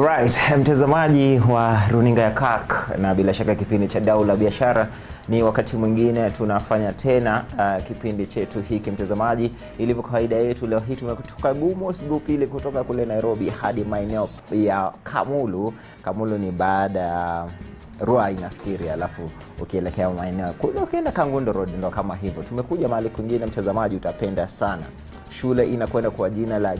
Alright, mtazamaji wa runinga ya KAK na bila shaka kipindi cha Dau la Biashara, ni wakati mwingine tunafanya tena kipindi chetu hiki mtazamaji. Ilivyo kawaida yetu, leo hii tumetoka Gumos Group ile kutoka kule Nairobi hadi maeneo ya Kamulu. Kamulu ni baada Ruai nafikiri, alafu ukielekea maeneo kule ukienda Kangundo Road ndo kama hivyo. Tumekuja mahali kwingine mtazamaji utapenda sana. Shule inakwenda kwa jina la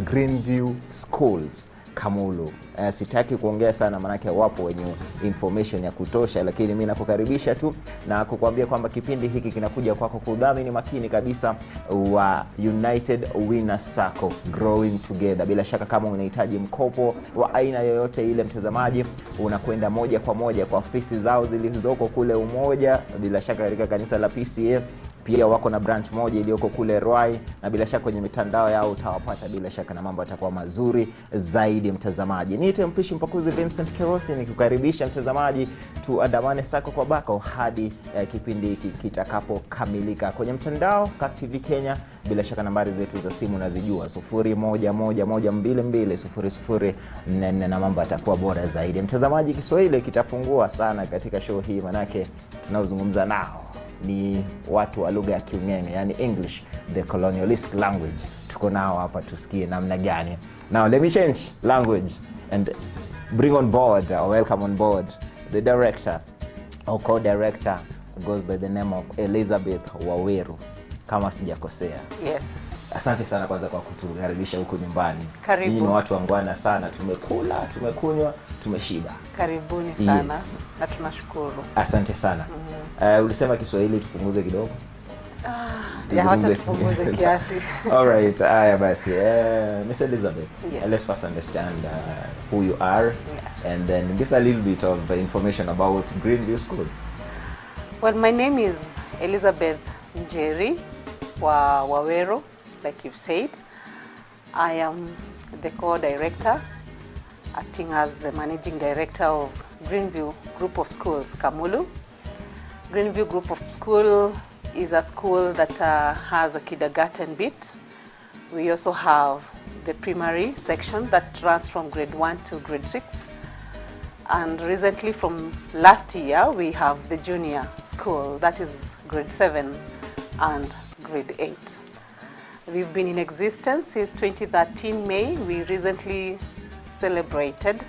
Greenview Schools Kamulu. Sitaki kuongea sana manake wapo wenye information ya kutosha, lakini mimi nakukaribisha tu na kukuambia kwamba kipindi hiki kinakuja kwako kudhamini makini kabisa wa United Winners Sacco, Growing Together. Bila shaka kama unahitaji mkopo wa aina yoyote ile mtazamaji, unakwenda moja kwa moja kwa ofisi zao zilizoko kule Umoja, bila shaka katika kanisa la PCA. Pia wako na branch moja iliyoko kule Ruai, na bila shaka kwenye mitandao yao utawapata bila shaka, na mambo yatakuwa mazuri zaidi mtazamaji. Niite mpishi mpakuzi Vincent Kerosi nikukaribisha mtazamaji, tuandamane sako kwa bako hadi kipindi hiki kitakapokamilika. Kwenye mtandao KAK TV Kenya, bila shaka nambari zetu za simu nazijua 0111220044 na mambo yatakuwa bora zaidi mtazamaji. Kiswahili kitapungua sana katika show hii manake tunaozungumza nao ni watu wa lugha ya Kiung'eng'e, yani English the colonialistic language. Tuko nao hapa tusikie namna gani. Now let me change language and bring on board or welcome on board the director or co-director goes by the name of Elizabeth Waweru kama sijakosea. Yes. Asante sana kwanza kwa kutukaribisha huko nyumbani. Karibu. Ni watu wangwana sana, tumekula, tumekunywa, tumeshiba. Karibuni sana. Yes. Na tunashukuru. Asante sana. Ulisema Kiswahili tupunguze kidogo? Ya wacha tupunguze kiasi. All right, basi. Miss Elizabeth, Yes. let's first understand who you are. Yes. And then give us a little bit of information about Greenview Schools. Well, my name is Elizabeth Njeri Waweru, like you've said. I am the co-director, acting as the managing director of Greenview Group of Schools, Kamulu. Greenview Group of School is a school that has a kindergarten bit. We also have the primary section that runs from grade 1 to grade 6. And recently from last year, we have the junior school, that is grade 7 and grade 8. We've been in existence since 2013 May. We recently celebrated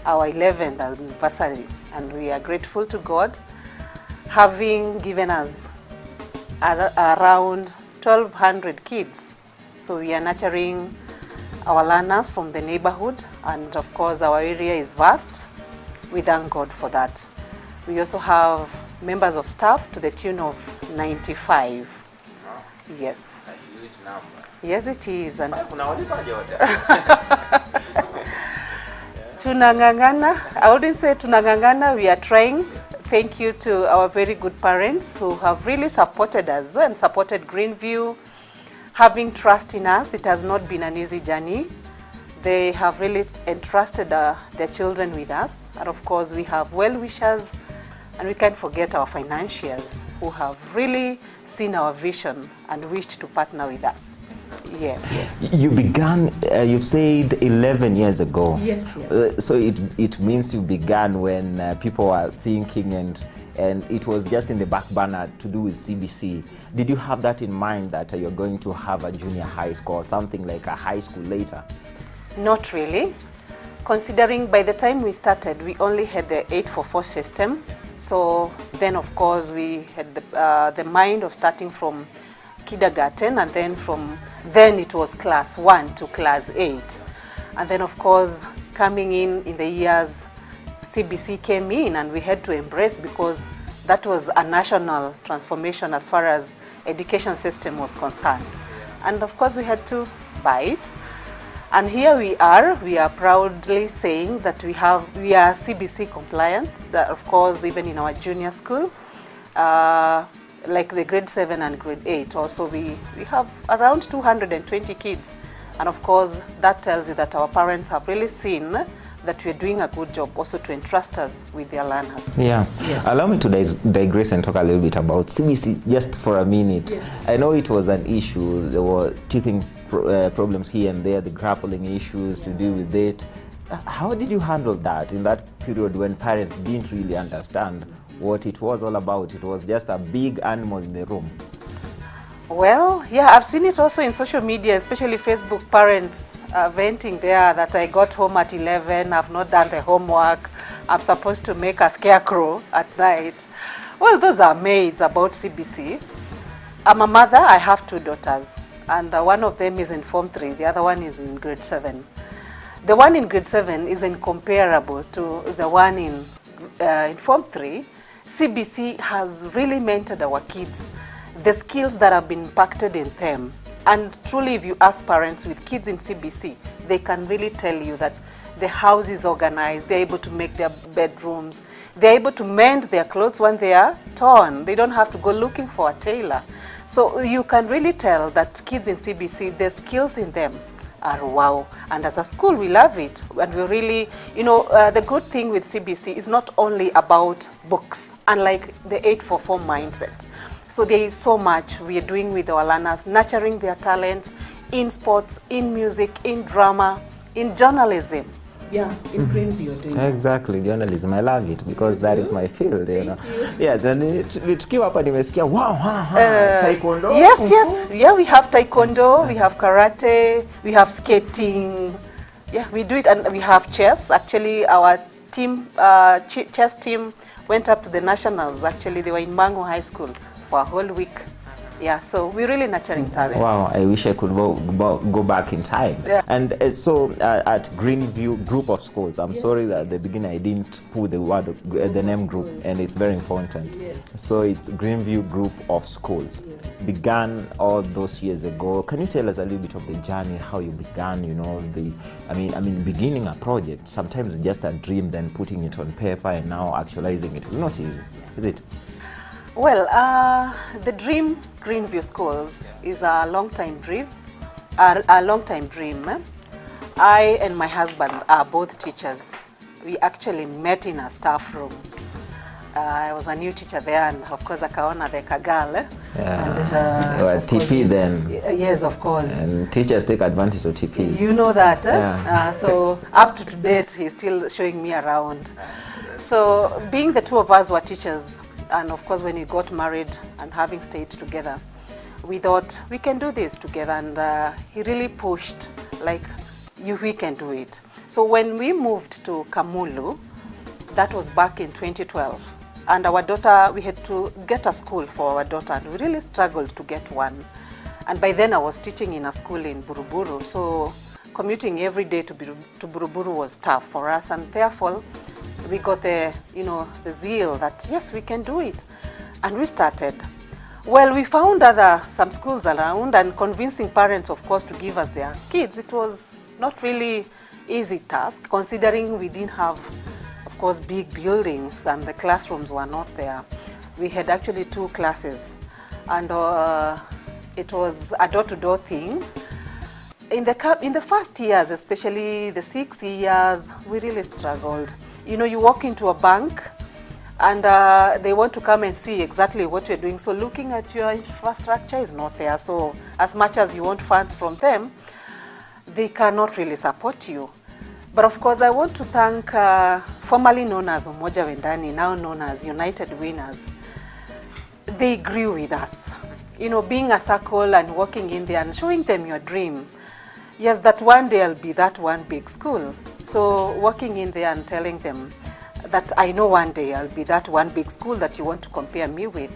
our 11th anniversary, and we are grateful to God having given us around 1,200 kids. So we are nurturing our learners from the neighborhood, and of course our area is vast. We thank God for that. We also have members of staff to the tune of 95. Yes. That's a huge number. Yes, it is. And Yeah. tunangangana, I wouldn't say tunangangana, we are trying. Thank you to our very good parents who have really supported us and supported Greenview, having trust in us. It has not been an easy journey. They have really entrusted their children with us. And of course, we have well-wishers, and we can't forget our financiers who have really seen our vision and wished to partner with us. Yes, yes. You began, you've said 11 years ago. Yes, yes. So it means you began when people were thinking and it was just in the back burner to do with CBC. Did you have that in mind that you're going to have a junior high school, something like a high school later? Not really. Considering by the time we started, we only had the 844 system. So then, of course, we had the mind of starting from kindergarten, and then from then it was class 1 to class 8. And then, of course, coming in the years, CBC came in, and we had to embrace, because that was a national transformation as far as education system was concerned. And of course, we had to buy it. And here we are proudly saying that we are CBC compliant, that of course even in our junior school, like the grade 7 and grade 8 also we have around 220 kids. And of course that tells you that our parents have really seen that we're doing a good job also to entrust us with their learners. Yeah. Yes. Allow me to digress and talk a little bit about CBC just for a minute. Yes. I know it was an issue. There were teething problems here and there, the grappling issues to deal with it. How did you handle that in that period when parents didn't really understand what it was all about? It was just a big animal in the room. Well, yeah, I've seen it also in social media, especially Facebook, parents venting there that I got home at 11, I've not done the homework, I'm supposed to make a scarecrow at night. Well, those are myths about CBC. I'm a mother, I have 2 daughters, and one of them is in Form 3, the other one is in grade 7. The one in grade 7 is incomparable to the one in Form 3. CBC has really mentored our kids, the skills that have been impacted in them. And truly, if you ask parents with kids in CBC, they can really tell you that the house is organized, they're able to make their bedrooms, they're able to mend their clothes when they are torn. They don't have to go looking for a tailor. So you can really tell that kids in CBC, the skills in them are wow. And as a school, we love it. And we really, the good thing with CBC is not only about books, unlike the 844 mindset. So there is so much we are doing with our learners, nurturing their talents in sports, in music, in drama, in journalism. Yeah, in Greenview doing exactly, journalism. I love it because that is my field, you know. Yeah, then tukiwa hapa nimesikia taekwondo. Yes, yeah, we have taekwondo, we have karate, we have skating. Yeah, we do it, and we have chess. Actually, our team, chess team, went up to the nationals. Actually, they were in Mango High School for a whole week. Yeah, so we're really nurturing talents. Wow, I wish I could go back in time. Yeah. And so at Greenview Group of Schools, I'm sorry that at the beginning I didn't put the name group, and it's very important. Yes. So it's Greenview Group of Schools. Yes. Began all those years ago. Can you tell us a little bit of the journey, how you began, beginning a project, sometimes it's just a dream, then putting it on paper and now actualizing it. It's not easy, is it? Well, the dream Greenview Schools is a long-time dream. I and my husband are both teachers. We actually met in a staff room. I was a new teacher there, and of course, akaona the kagal. Yeah. And, TP then. Yes, of course. And teachers take advantage of TPs. You know that. Yeah. So up to date, he's still showing me around. So being the two of us were teachers, and of course, when we got married and having stayed together, we thought we can do this together. And he really pushed, like, we can do it. So when we moved to Kamulu, that was back in 2012. And our daughter, we had to get a school for our daughter, and we really struggled to get one. And by then I was teaching in a school in Buruburu, so commuting every day to Buruburu was tough for us, and therefore we got the zeal that yes, we can do it. And we started. Well, we found some schools around, and convincing parents, of course, to give us their kids, it was not really easy task, considering we didn't have, of course, big buildings and the classrooms were not there. We had actually 2 classes, and it was a door-to-door thing. In the first years, especially the 6 years, we really struggled. You walk into a bank and they want to come and see exactly what you're doing. So looking at your infrastructure is not there. So as much as you want funds from them, they cannot really support you. But of course, I want to thank formerly known as Umoja Wendani, now known as United Winners. They grew with us. Being a circle and walking in there and showing them your dream. Yes, that one day I'll be that one big school. So walking in there and telling them that I know one day I'll be that one big school that you want to compare me with.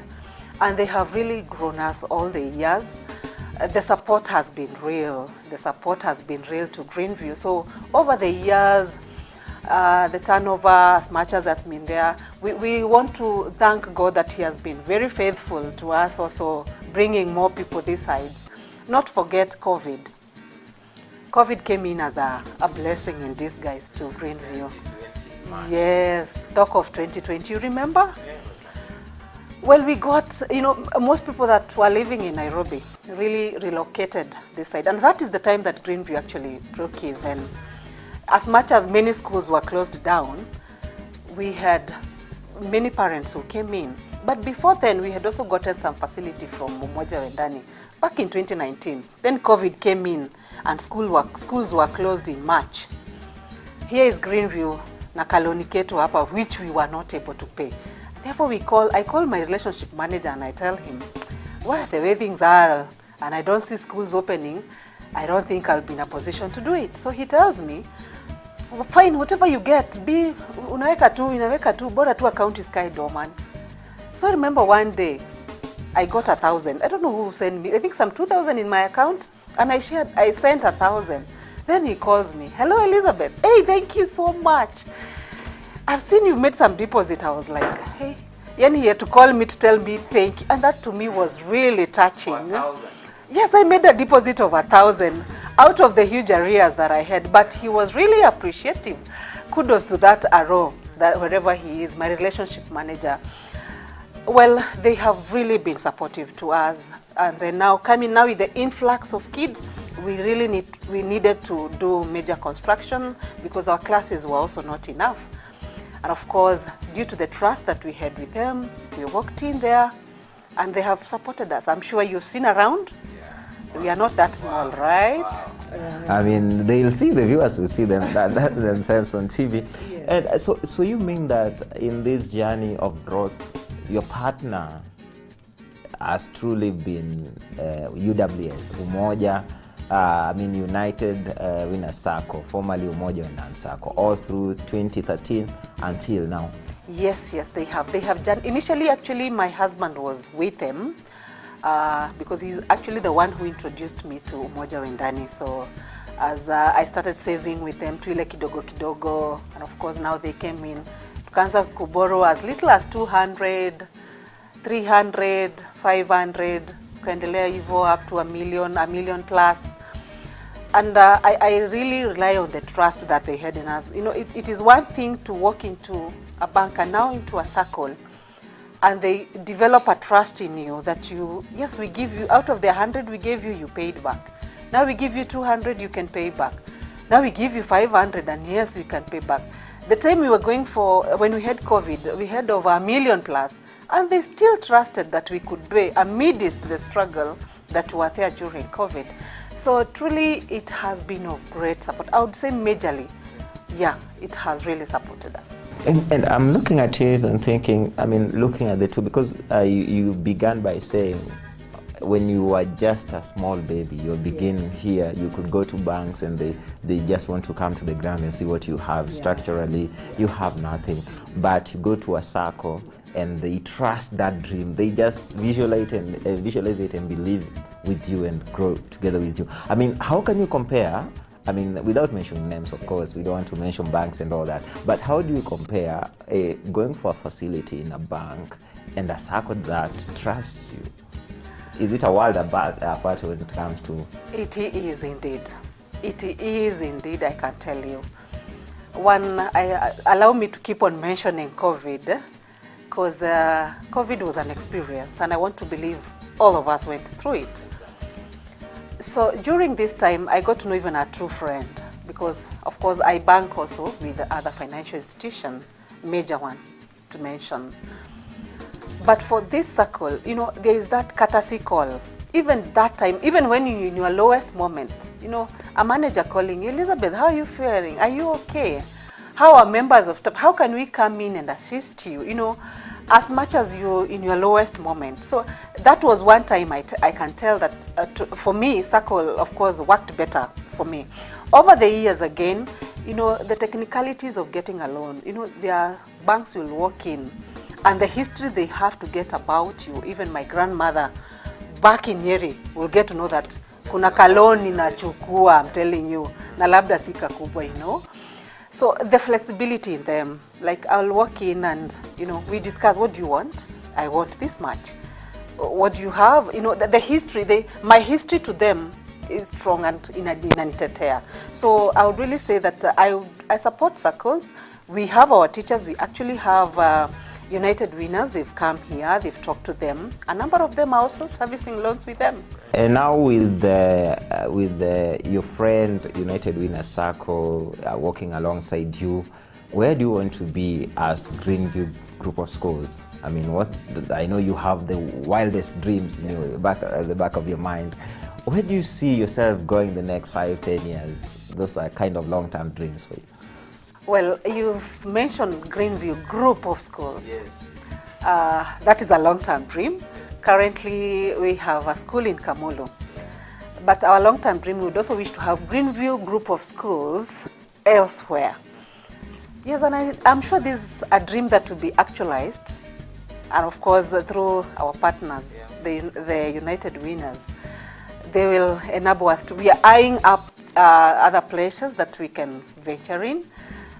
And they have really grown us all the years. The support has been real. The support has been real to Greenview. So over the years, the turnover, as much as that's been there, we want to thank God that He has been very faithful to us, also bringing more people these sides. Not forget COVID. COVID came in as a blessing in disguise to Greenview. Yes, talk of 2020, you remember? Well, we got, most people that were living in Nairobi really relocated this side. And that is the time that Greenview actually broke even. As much as many schools were closed down, we had many parents who came in. But before then, we had also gotten some facility from Umoja Wendani back in 2019. Then COVID came in and schools were closed in March. Here is Greenview na Kaloni Ketu hapa, which we were not able to pay. Therefore, I call my relationship manager and I tell him, well, the way things are, and I don't see schools opening, I don't think I'll be in a position to do it. So he tells me, fine, whatever you get, unaweka tu, bora tu account is kind dormant. So I remember one day, I got 1,000. I don't know who sent me, I think some 2,000 in my account, and I sent 1,000. Then he calls me, hello Elizabeth, hey, thank you so much. I've seen you've made some deposit. I was like, hey. And he had to call me to tell me thank you. And that to me was really touching. 1,000. Yes, I made a deposit of 1,000 out of the huge arrears that I had. But he was really appreciative. Kudos to that Aro, that wherever he is, my relationship manager. Well, they have really been supportive to us. And then now, coming now with the influx of kids, we needed to do major construction because our classes were also not enough. And of course, due to the trust that we had with them, we walked in there and they have supported us. I'm sure you've seen around. Yeah. We are not that small, right? Wow. I mean, they'll see, the viewers will see them themselves on TV. Yeah. And so you mean that in this journey of growth, your partner has truly been UWS, Umoja, United Winners Circle, formerly Umoja Wendani Circle, all through 2013 until now. Yes, they have. They have done. Initially, actually, my husband was with them because he's actually the one who introduced me to Umoja Wendani. So as I started saving with them, tuile kidogo kidogo, and of course now they came in. Tukaanza kuborrow as little as 200, 300, 500, kuendelea hivyo up to a million plus. And I really rely on the trust that they had in us. You know, it is one thing to walk into a bank and now into a circle, and they develop a trust in you that yes, we give you, out of the 100 we gave you, you paid back. Now we give you 200, you can pay back. Now we give you 500, and yes, you can pay back. The time we were going for, when we had COVID, we had over 1 million plus, and they still trusted that we could pay amidst the struggle that were there during COVID. So truly, it has been of great support. I would say majorly, yeah, it has really supported us. And I'm looking at it and thinking, looking at the two, because you began by saying, when you were just a small baby, you're beginning here, you could go to banks and they just want to come to the ground and see what you have. Yeah. Structurally, you have nothing. But you go to a circle and they trust that dream. They just visualize it and believe with you and grow together with you. How can you compare? Without mentioning names, of course, we don't want to mention banks and all that. But how do you compare going for a facility in a bank and a circle that trusts you? Is it a world apart when it comes to? It is indeed. It is indeed, I can tell you. Allow me to keep on mentioning COVID, because COVID was an experience, and I want to believe all of us went through it. So during this time, I got to know even a true friend, because of course I bank also with other financial institutions, major one to mention. But for this circle, there is that courtesy call. Even that time, even when you're in your lowest moment, a manager calling you, Elizabeth, how are you faring? Are you okay? How are members of staff? How can we come in and assist you? As much as you're in your lowest moment. So that was one time I can tell that for me, circle, of course, worked better for me. Over the years again, the technicalities of getting a loan, their banks will walk in, and the history they have to get about you. Even my grandmother back in Nyeri will get to know that kuna kaloni na chukua, I'm telling you, na labda sika kubwa, So the flexibility in them, like I'll walk in and, we discuss, what do you want? I want this much. What do you have? The history, my history to them is strong and inanitetea. So I would really say that I support circles. We have our teachers. We actually have United Winners. They've come here. They've talked to them. A number of them are also servicing loans with them. And now with your friend United Winners Circle working alongside you, where do you want to be as Greenview group of schools? I mean, I know you have the wildest dreams in the back of your mind. Where do you see yourself going the next 5-10 years? Those are kind of long-term dreams for you. Well, you've mentioned Greenview Group of Schools. Yes. That is a long-term dream. Currently, we have a school in Kamulu. But our long-term dream, we would also wish to have Greenview Group of Schools elsewhere. Yes, and I'm sure this is a dream that will be actualized. And of course, through our partners, the United Winners, they will enable us to, we are eyeing up other places that we can venture in.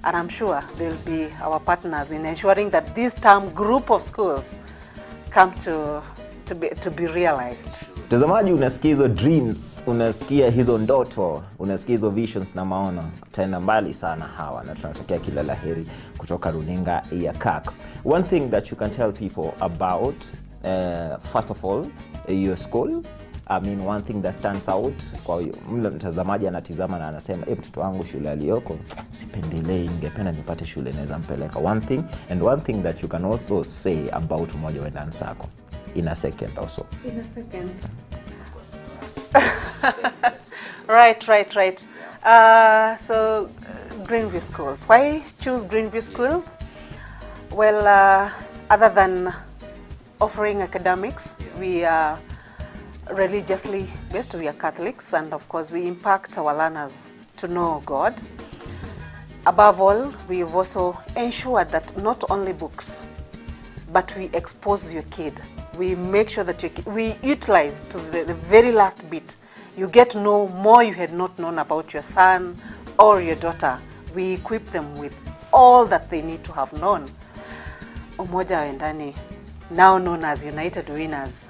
And I'm sure they'll be our partners in ensuring that this term group of schools come to be realized. Mtazamaji, unasikia hizo dreams, unasikia hizo ndoto, unasikia hizo visions na maono, tena mbali sana hawa, na tunatokea kila laheri kutoka runinga ya KAK. One thing that you can tell people about, first of all, your school. I mean, one thing that stands out, kwa mle mtazamaji anatizama na anasema, mtoto wangu shule aliyoko sipendelei, ningependa nipate shule naweza mpeleka. One thing that you can also say about Umoja wa Ndani Sacco in a second also. In a second. Right. So Greenview Schools. Why choose Greenview Schools? Well, other than offering academics, we are religiously based. We are Catholics, and of course we impact our learners to know God. Above all, we've also ensured that not only books, but we expose your kid. We make sure that we utilize to the very last bit. You get to know more you had not known about your son or your daughter. We equip them with all that they need to have known. Umoja wa Ndani, now known as United Winners,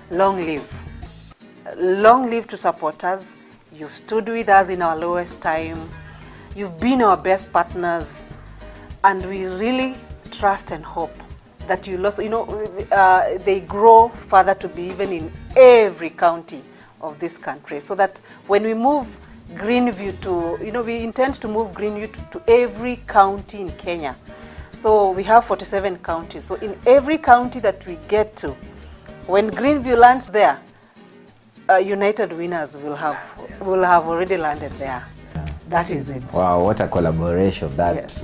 long live. Long live to support us. You've stood with us in our lowest time. You've been our best partners. And we really trust and hope that you'll also, they grow further to be even in every county of this country. So that when we move Greenview to, we intend to move Greenview to every county in Kenya. So we have 47 counties. So in every county that we get to, when Greenview lands there, United Winners will have already landed there. That is it. Wow, what a collaboration that Yes.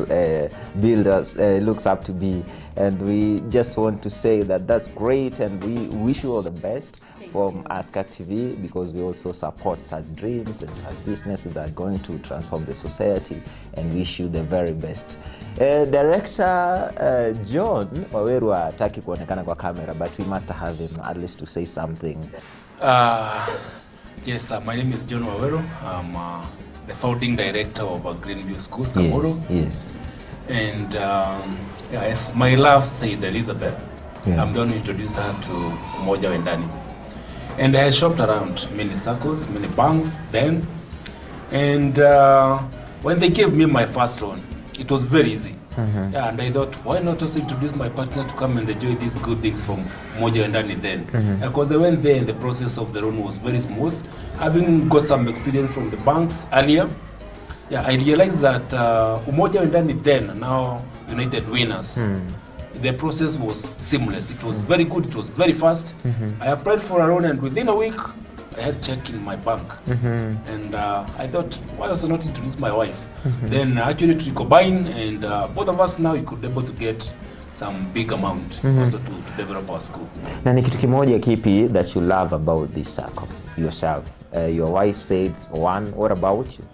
builders looks up to be. And we just want to say that that's great, and we wish you all the best from ASCAC TV, because we also support such dreams and such businesses that are going to transform the society, and wish you the very best. Director John Waweru hataki kuonekana kwa camera, but we must have him at least to say something. Yes, my name is John Waweru. I'm the founding director of Greenview Schools, Kamulu. Yes. And as my love said, Elizabeth, I'm the one who introduced her to Umoja wa Ndani. And I shopped around many circles, many banks then. And when they gave me my first loan, it was very easy. Yeah, and I thought, why not also introduce my partner to come and enjoy these good things from Umoja wa Ndani then? Because I went there and the process of the loan was very smooth. Having got some experience from the banks earlier, I realized that Umoja wa Ndani then, now United Winners, the process was seamless. It was very good, it was very fast. I applied for a loan, and within a week, I had check in my bank. And I thought, why also not introduce my wife? Then actually to combine, and both of us now we could be able to get some big amount also to develop our school. Na ni kitu kimoja kipi that you love about this circle yourself? Your wife said one, what about you?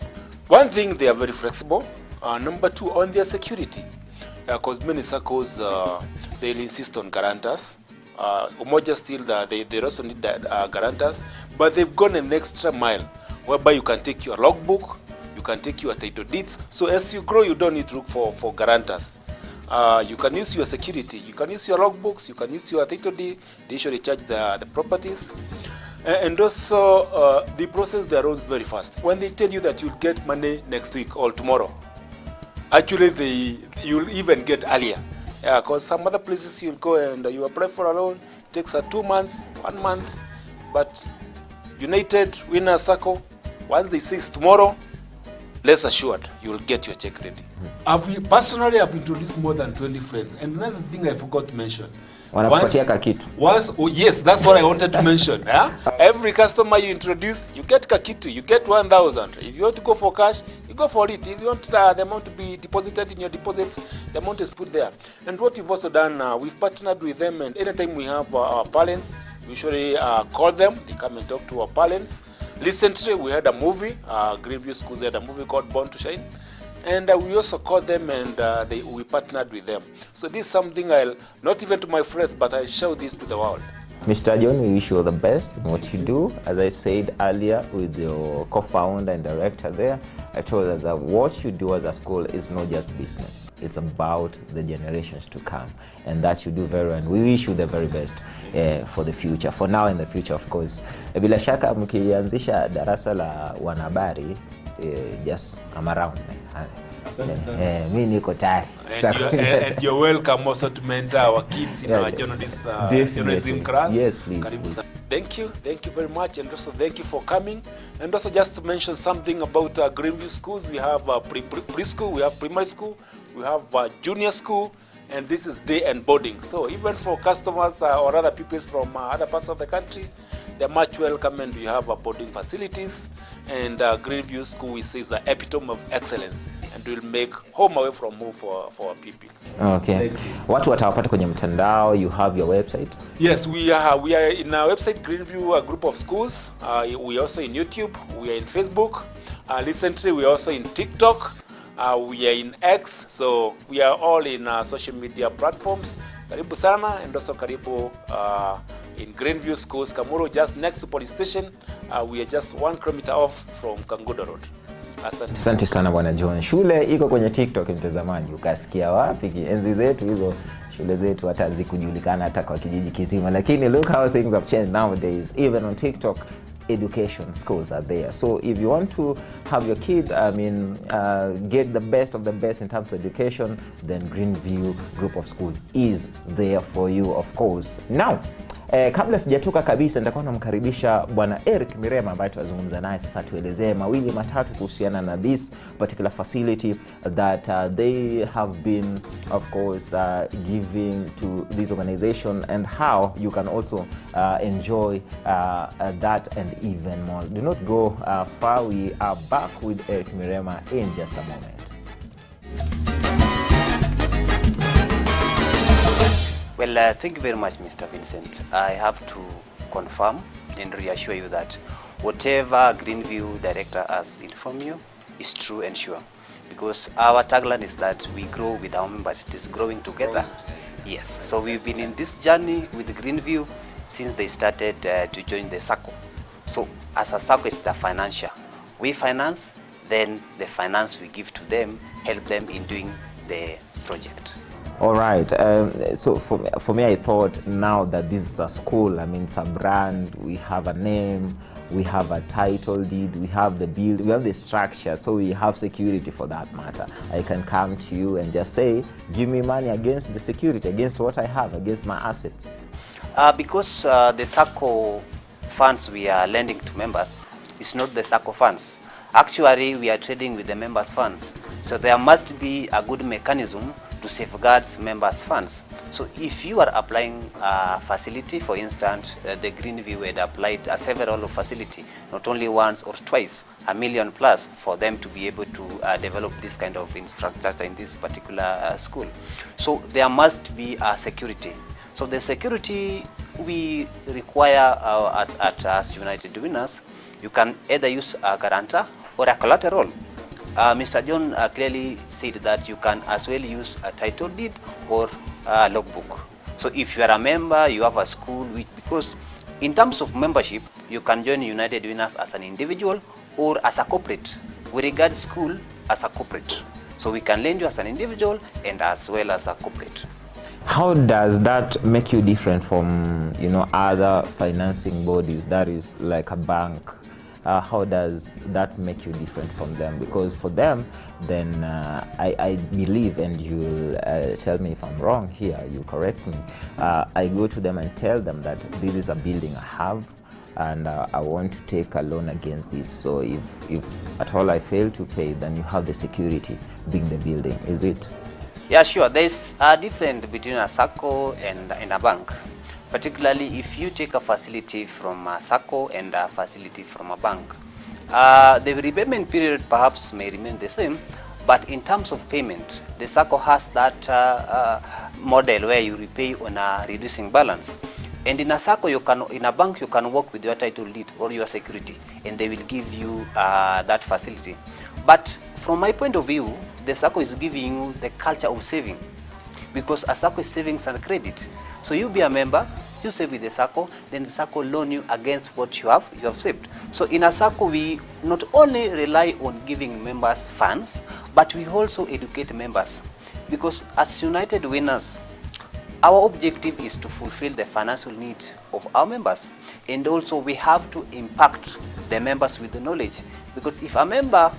One thing, they are very flexible. Number two, on their security. Because many circles, they insist on guarantors. Umoja still, they also need guarantors. But they've gone an extra mile, whereby you can take your logbook, you can take your title deeds. So as you grow, you don't need to look for guarantors. You can use your security, you can use your logbooks, you can use your title deed. They usually charge the properties. And also, the process there is very fast. When they tell you that you'll get money next week or tomorrow, actually you'll even get earlier. Yeah, because some other places you'll go and you apply for a loan, it takes 2 months, 1 month. But United Winners Circle, once they say it's tomorrow, rest assured you'll get your check ready. Personally, I've introduced more than 20 friends. And another thing I forgot to mention. Yes, that's what I wanted to mention. Yeah? Every customer you introduce, you get kakitu, you get 1,000. If you want to go for cash, you go for it. If you want the amount to be deposited in your deposits, the amount is put there. And what we've also done, we've partnered with them, and anytime we have our parents, we usually call them. They come and talk to our parents. Recently, we had a movie, Greenview Schools had a movie called Born to Shine. And we also called them, and we partnered with them. So this is something I'll, not even to my friends, but I show this to the world. Mr. John, we wish you all the best in what you do. As I said earlier with your co-founder and director there, I told her that what you do as a school is not just business. It's about the generations to come. And that you do very well. And we wish you the very best for the future. For now and the future, of course. Bila shaka mkianzisha darasa la wanahabari, just I'm around. Me niko tayari. And you're welcome also to mentor our kids in our journalism class. Yes, please. Thank you very much, and also thank you for coming. And also just to mention something about Greenview Schools, we have preschool, we have primary school, we have junior school, and this is day and boarding. So even for customers or other people from other parts of the country, they're much welcome, and we have boarding facilities. And Greenview School, we say, is the epitome of excellence, and we'll make home away from home for our pupils. Okay. Watu watawapata kwenye mtandao, you have your website? Yes, we are in our website, Greenview Group of Schools. We are also in YouTube, we are in Facebook. Recently, we are also in TikTok. We are in X, so we are all in social media platforms. Karibu sana, and also karibu in Greenview Schools, Kamulu, just next to police station. We are just 1 kilometer off from Kangudo Road. Asante sana Bwana John. Shule iko kwenye TikTok, mtazamaji. Ukasikia wapi? Enzi zetu hizo shule zetu hata zikujulikana hata kwa kijiji kizima. Lakini look how things have changed nowadays. Even on TikTok, education schools are there. So if you want to have your kid, get the best of the best in terms of education, then Greenview Group of Schools is there for you, of course. Now, kabla sijatoka kabisa, nitakuwa namkaribisha Bwana Eric Mirema ambaye tutazungumza naye sasa, tuelezee mawili matatu kuhusiana na this particular facility that they have been, of course, giving to this organization, and how you can also enjoy that and even more. Do not go far. We are back with Eric Mirema in just a moment. Well, thank you very much, Mr. Vincent. I have to confirm and reassure you that whatever Greenview director has informed you is true and sure. Because our tagline is that we grow with our members. It is growing together. Yes, so we've been in this journey with Greenview since they started to join the circle. So as a circle, it's the financial. We finance, then the finance we give to them, help them in doing the project. All right. So for me, I thought now that this is a school, it's a brand, we have a name, we have a title deed, we have the build, we have the structure, so we have security for that matter. I can come to you and just say, give me money against the security, against what I have, against my assets. Because the SACCO funds we are lending to members is not the SACCO funds. Actually, we are trading with the members' funds. So there must be a good mechanism to safeguard members' funds. So if you are applying a facility, for instance, the Greenview had applied a several facility, not only once or twice, $1 million plus for them to be able to develop this kind of infrastructure in this particular school. So there must be a security. So the security we require as United Winners, you can either use a guarantor or a collateral. Mr. John clearly said that you can as well use a title deed or a logbook. So if you are a member, you have a school, because in terms of membership, you can join United Winners as an individual or as a corporate. We regard school as a corporate. So we can lend you as an individual and as well as a corporate. How does that make you different from other financing bodies, that is like a bank? How does that make you different from them? Because for them, then I believe, and you'll tell me if I'm wrong here, you correct me, I go to them and tell them that this is a building I have, and I want to take a loan against this. So if at all I fail to pay, then you have the security being the building, is it? Yeah, sure. There's a difference between a SACCO and a bank. Particularly if you take a facility from a SACCO and a facility from a bank. The repayment period perhaps may remain the same, but in terms of payment, the SACCO has that model where you repay on a reducing balance. And in a SACCO, in a bank, you can work with your title deed or your security, and they will give you that facility. But from my point of view, the SACCO is giving you the culture of saving, because a SACCO is savings and credit. So you be a member, you save with the SACCO, then the SACCO loan you against what you have saved. So in a SACCO, we not only rely on giving members funds, but we also educate members, because as United Winners, our objective is to fulfill the financial needs of our members, and also we have to impact the members with the knowledge, because if a member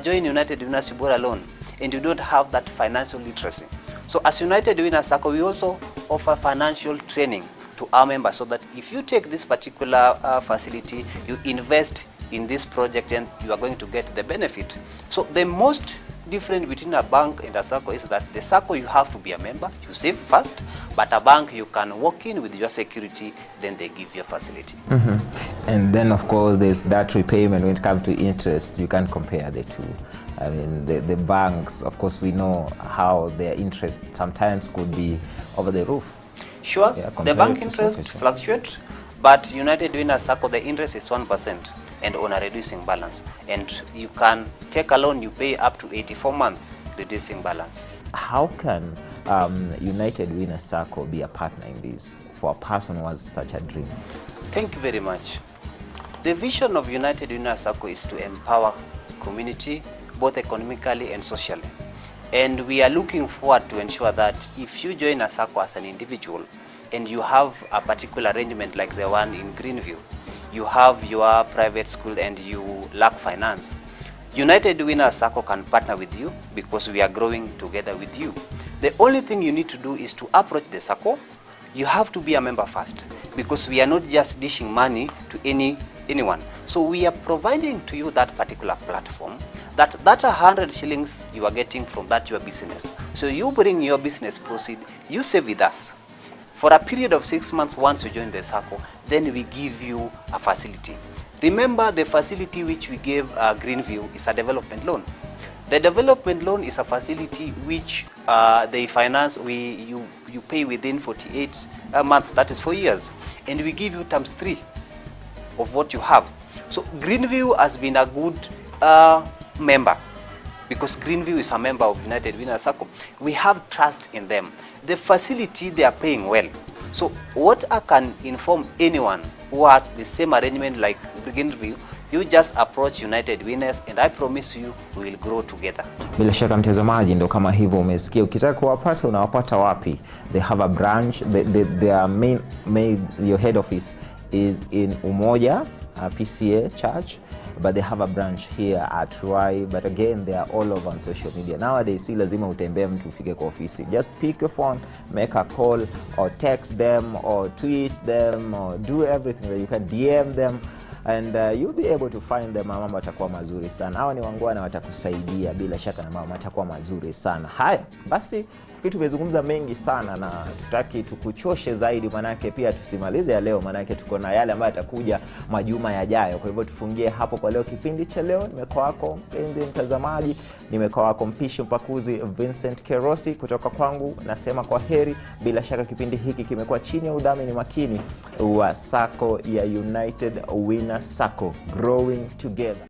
join United Winners, you borrow a loan, and you don't have that financial literacy. So as United Winners SACCO, we also offer financial training to our members, so that if you take this particular facility, you invest in this project, and you are going to get the benefit. So the most different between a bank and a SACCO is that the SACCO, you have to be a member, you save first, but a bank, you can walk in with your security, then they give you a facility. And then of course there's that repayment. When it comes to interest, you can't compare the two. I mean, the banks, of course, we know how their interest sometimes could be over the roof. Sure, the bank interest fluctuates, but United Winners SACCO, the interest is 1% and on a reducing balance. And you can take a loan, you pay up to 84 months, reducing balance. How can United Winners SACCO be a partner in this for a person who has such a dream? Thank you very much. The vision of United Winners SACCO is to empower community, both economically and socially. And we are looking forward to ensure that if you join a SACCO as an individual, and you have a particular arrangement like the one in Greenview, you have your private school and you lack finance, United Winners SACCO can partner with you, because we are growing together with you. The only thing you need to do is to approach the SACCO. You have to be a member first, because we are not just dishing money to anyone. So we are providing to you that particular platform, that 100 shillings you are getting from that your business. So you bring your business proceed, you save with us. For a period of 6 months, once you join the SACCO, then we give you a facility. Remember, the facility which we gave Greenview is a development loan. The development loan is a facility which they finance, you pay within 48 months, that is 4 years, and we give you times 3 of what you have. So Greenview has been a good member, because Greenview is a member of United Winners SACCO. We have trust in them. The facility, they are paying well. So what I can inform anyone who has the same arrangement like Greenview, you just approach United Winners, and I promise you we will grow together. Bila shaka mtazamaji, ndo kama hivyo umesikia. Ukitaka kuwapata unawapata wapi? They have a branch. Their main your head office is in Umoja PCA Church, but they have a branch here at Ruai. But again, they are all over on social media nowadays. Si lazima utembee mtu ufike kwa ofisi. Just pick your phone, make a call, or text them, or tweet them, or do everything that you can. DM them, and you'll be able to find them. Mambo yatakuwa mazuri sana. Hawa ni wangwana, watakusaidia bila shaka, na mambo yatakuwa mazuri sana. Haya basi, kitu tumezungumza mengi sana, na tutaki tukuchoshe zaidi, manake pia tusimalize ya leo, manake tuko na yale ambayo yatakuja majuma yajayo. Kwa hivyo tufungie hapo kwa leo kipindi cha leo. Nimekuwa wako mpenzi mtazamaji, nimekuwa wako mpishi mpakuzi Vincent Kerosi. Kutoka kwangu nasema kwa heri. Bila shaka kipindi hiki kimekuwa chini ya udhamini makini wa SACCO ya United Winners SACCO, growing together.